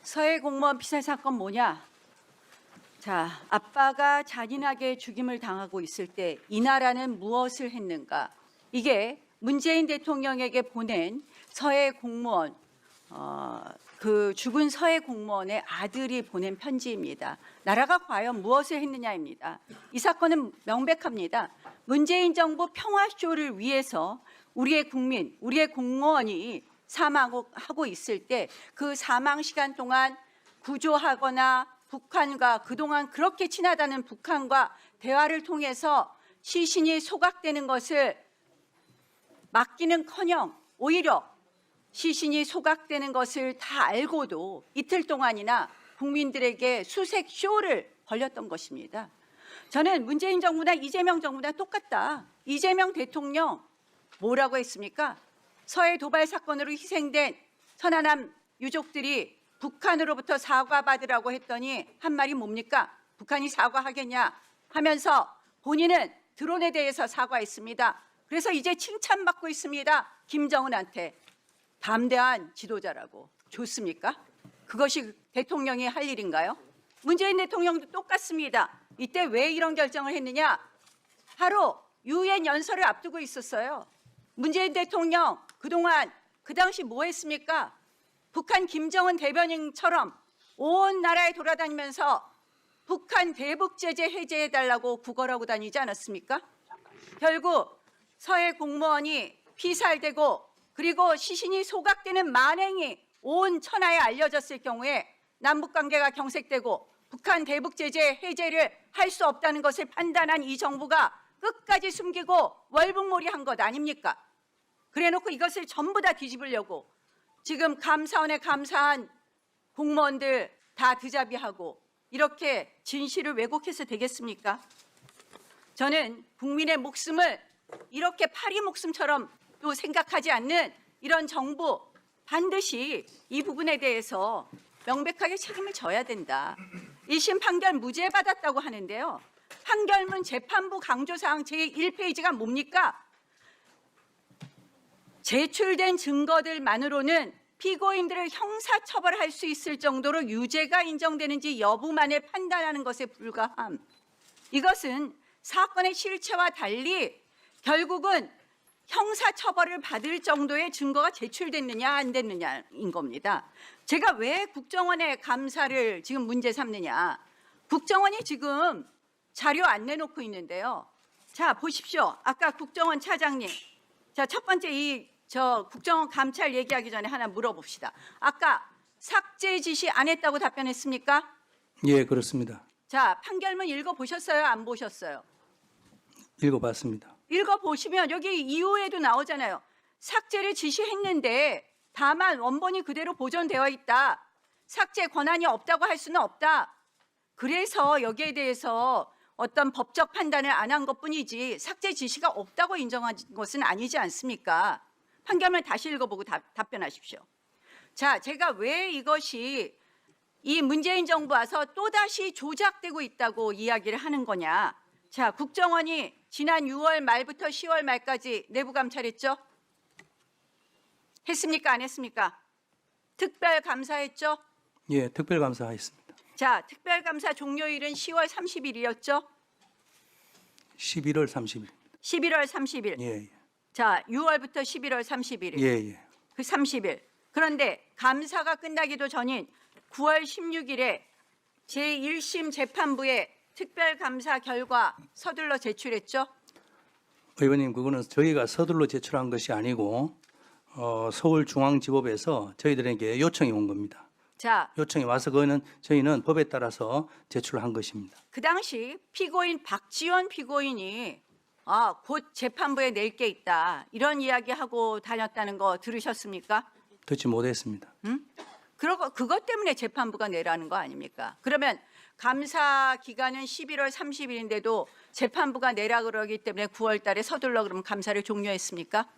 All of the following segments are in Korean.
서해 공무원 피살 사건 뭐냐? 자, 아빠가 잔인하게 죽임을 당하고 있을 때 이 나라는 무엇을 했는가? 이게 문재인 대통령에게 보낸 서해 공무원, 그 죽은 서해 공무원의 아들이 보낸 편지입니다. 나라가 과연 무엇을 했느냐입니다. 이 사건은 명백합니다. 문재인 정부 평화쇼를 위해서 우리의 국민, 우리의 공무원이 사망하고 있을 때 그 사망 시간 동안 구조하거나 북한과 그동안 그렇게 친하다는 북한과 대화를 통해서 시신이 소각되는 것을 막기는커녕 오히려 시신이 소각되는 것을 다 알고도 이틀 동안이나 국민들에게 수색 쇼를 벌였던 것입니다. 저는 문재인 정부나 이재명 정부나 똑같다. 이재명 대통령 뭐라고 했습니까? 서해 도발 사건으로 희생된 천안함 유족들이 북한으로부터 사과받으라고 했더니 한 말이 뭡니까? 북한이 사과하겠냐 하면서 본인은 드론에 대해서 사과했습니다. 그래서 이제 칭찬받고 있습니다. 김정은한테. 담대한 지도자라고. 좋습니까? 그것이 대통령이 할 일인가요? 문재인 대통령도 똑같습니다. 이때 왜 이런 결정을 했느냐? 바로 유엔 연설을 앞두고 있었어요. 문재인 대통령 그동안 그 당시 뭐 했습니까? 북한 김정은 대변인처럼 온 나라에 돌아다니면서 북한 대북 제재 해제해달라고 구걸하고 다니지 않았습니까? 결국 서해 공무원이 피살되고 그리고 시신이 소각되는 만행이 온 천하에 알려졌을 경우에 남북관계가 경색되고 북한 대북 제재 해제를 할 수 없다는 것을 판단한 이 정부가 끝까지 숨기고 월북몰이한 것 아닙니까? 그래놓고 이것을 전부 다 뒤집으려고 지금 감사원에 감사한 공무원들 다 드자비하고 이렇게 진실을 왜곡해서 되겠습니까? 저는 국민의 목숨을 이렇게 파리 목숨처럼 또 생각하지 않는 이런 정부 반드시 이 부분에 대해서 명백하게 책임을 져야 된다. 1심 판결 무죄 받았다고 하는데요. 판결문 재판부 강조사항 제1페이지가 뭡니까? 제출된 증거들만으로는 피고인들을 형사처벌할 수 있을 정도로 유죄가 인정되는지 여부만을 판단하는 것에 불과함. 이것은 사건의 실체와 달리 결국은 형사처벌을 받을 정도의 증거가 제출됐느냐 안 됐느냐인 겁니다. 제가 왜 국정원의 감사를 지금 문제 삼느냐. 국정원이 지금 자료 안 내놓고 있는데요. 자 보십시오. 아까 국정원 차장님. 자 첫 번째 국정원 감찰 얘기하기 전에 하나 물어봅시다. 아까 삭제 지시 안 했다고 답변했습니까? 예, 그렇습니다. 자 판결문 읽어보셨어요? 안 보셨어요? 읽어봤습니다. 읽어보시면 여기 이후에도 나오잖아요. 삭제를 지시했는데 다만 원본이 그대로 보존되어 있다. 삭제 권한이 없다고 할 수는 없다. 그래서 여기에 대해서 어떤 법적 판단을 안 한 것뿐이지 삭제 지시가 없다고 인정한 것은 아니지 않습니까? 판결문 다시 읽어보고 답변하십시오. 자, 제가 왜 이것이 이 문재인 정부 와서 또다시 조작되고 있다고 이야기를 하는 거냐. 자, 국정원이 지난 6월 말부터 10월 말까지 내부 감찰했죠? 했습니까? 안 했습니까? 특별감사했죠? 예, 특별감사했습니다. 자, 특별감사 종료일은 10월 30일이었죠? 11월 30일. 11월 30일. 예, 예. 자, 6월부터 11월 30일. 예, 예. 그 30일. 그런데 감사가 끝나기도 전인 9월 16일에 제1심 재판부에 특별감사 결과 서둘러 제출했죠? 의원님, 그거는 저희가 서둘러 제출한 것이 아니고 서울중앙지법에서 저희들에게 요청이 온 겁니다. 자, 요청이 와서 그거는 저희는 법에 따라서 제출한 것입니다. 그 당시 피고인 박지원 피고인이 곧 재판부에 낼 게 있다. 이런 이야기하고 다녔다는 거 들으셨습니까? 듣지 못했습니다. 그러고 그것 때문에 재판부가 내라는 거 아닙니까? 그러면 감사 기간은 11월 30일인데도 재판부가 내라 그러기 때문에 9월 달에 서둘러 그러면 감사를 종료했습니까?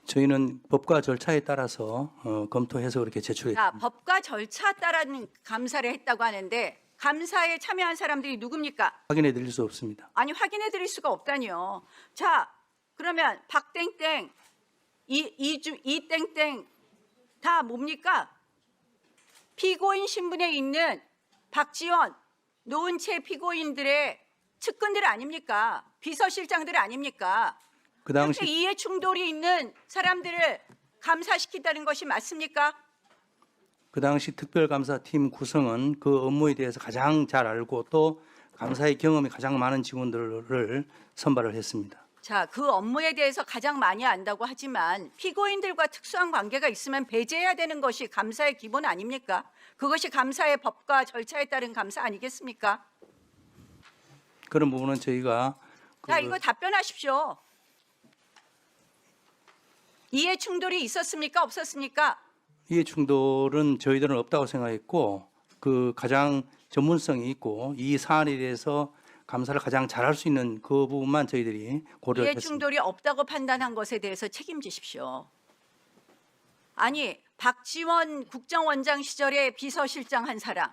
저희는 법과 절차에 따라서 검토해서 그렇게 제출했습니다. 자, 법과 절차 따른 감사를 했다고 하는데 감사에 참여한 사람들이 누굽니까? 확인해 드릴 수 없습니다. 아니 확인해 드릴 수가 없다니요. 자, 그러면 박땡땡, 이땡땡 다 뭡니까? 피고인 신분에 있는 박지원, 노은채 피고인들의 측근들 아닙니까? 비서실장들 아닙니까? 그 이렇게 당시 이해 충돌이 있는 사람들을 감사시킨다는 것이 맞습니까? 그 당시 특별감사팀 구성은 그 업무에 대해서 가장 잘 알고 또 감사의 경험이 가장 많은 직원들을 선발을 했습니다. 자, 그 업무에 대해서 가장 많이 안다고 하지만 피고인들과 특수한 관계가 있으면 배제해야 되는 것이 감사의 기본 아닙니까? 그것이 감사의 법과 절차에 따른 감사 아니겠습니까? 그런 부분은 저희가 자, 이거 답변하십시오. 이해 충돌이 있었습니까? 없었습니까? 이해 충돌은 저희들은 없다고 생각했고 그 가장 전문성이 있고 이 사안에 대해서 감사를 가장 잘할 수 있는 그 부분만 저희들이 고려를 이해 했습니다. 충돌이 없다고 판단한 것에 대해서 책임지십시오. 아니, 박지원 국정원장 시절에 비서실장 한 사람,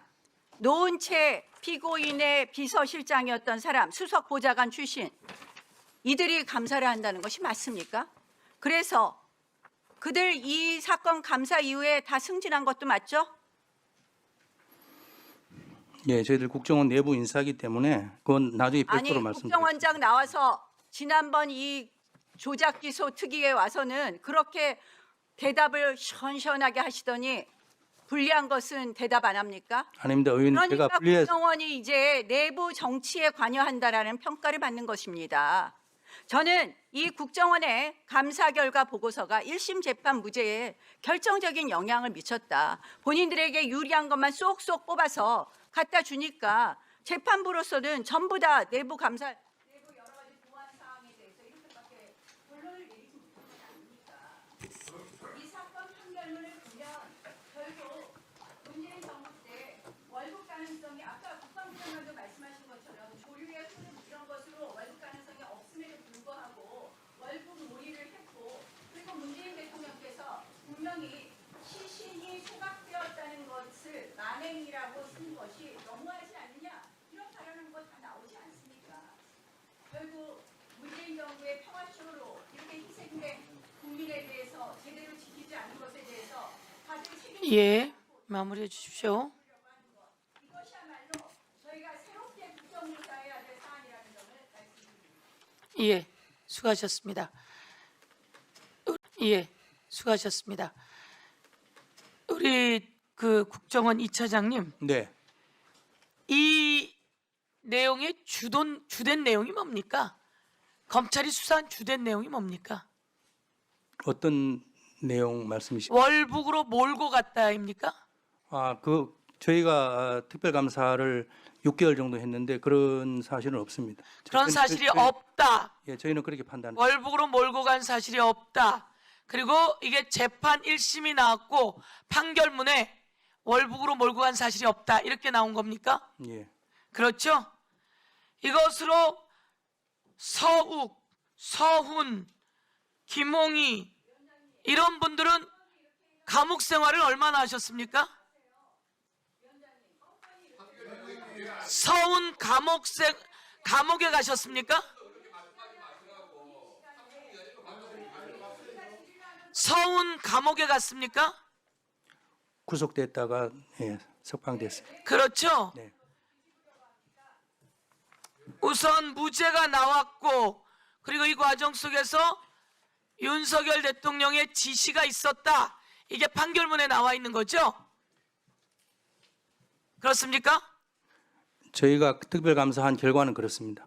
노은채 피고인의 비서실장이었던 사람, 수석 보좌관 출신, 이들이 감사를 한다는 것이 맞습니까? 그래서 그들 이 사건 감사 이후에 다 승진한 것도 맞죠? 예, 저희들 국정원 내부 인사이기 때문에 그건 나중에 아니, 별도로 말씀드리겠습니다. 국정원장 나와서 지난번 이 조작 기소 특위에 와서는 그렇게 대답을 시원시원하게 하시더니 불리한 것은 대답 안 합니까? 아닙니다. 의원님 제가 그러니까 분리해서 국정원이 이제 내부 정치에 관여한다라는 평가를 받는 것입니다. 저는 이 국정원의 감사 결과 보고서가 1심 재판 무죄에 결정적인 영향을 미쳤다. 본인들에게 유리한 것만 쏙쏙 뽑아서 갖다 주니까 재판부로서는 전부 다 내부 감사, 내부 여러 가지 보안 사항에 대해서 이렇게밖에 결론을 내리지 못한 것 아닙니까? 이 사건 판결문을 보면 결국 문재인 정부 때 월북 가능성이 아까 국방부장관도 말씀하신 것처럼 조류의 흐름 이런 것으로 월북 가능성이 없음에도 불구하고 월북 몰이를 했고 그리고 문재인 대통령께서 분명히 시신이 소각되었다는 것을 만행이라고 쓴 것이 너무하지 않느냐 이런 발언한 거 다 나오지 않습니까? 결국 문재인 정부의 평화쇼로 이렇게 희생된 국민에 대해서 제대로 지키지 않은 것에 대해서 다들 책임을 예, 마무리해 주십시오. 이것이야말로 저희가 새롭게 국정조사해야 될 사안이라는 점을 말씀드립니다. 예, 수고하셨습니다. 예, 수고하셨습니다. 우리 그 국정원 2차장님, 네, 이 내용의 주된 내용이 뭡니까? 검찰이 수사한 주된 내용이 뭡니까? 어떤 내용 말씀이십니까? 월북으로 몰고 갔다입니까? 그 저희가 특별감사를 6개월 정도 했는데 그런 사실은 없습니다. 그런 사실이 없다. 예, 저희는 그렇게 판단. 월북으로 몰고 간 사실이 없다. 그리고 이게 재판 1심이 나왔고 판결문에 월북으로 몰고 간 사실이 없다. 이렇게 나온 겁니까? 예, 그렇죠? 이것으로 서욱, 서훈, 김홍희 이런 분들은 감옥 생활을 얼마나 하셨습니까? 서훈 감옥에 가셨습니까? 서훈 감옥에 갔습니까? 구속됐다가 예, 석방됐습니다. 그렇죠? 네. 우선 무죄가 나왔고 그리고 이 과정 속에서 윤석열 대통령의 지시가 있었다. 이게 판결문에 나와 있는 거죠? 그렇습니까? 저희가 특별감사한 결과는 그렇습니다.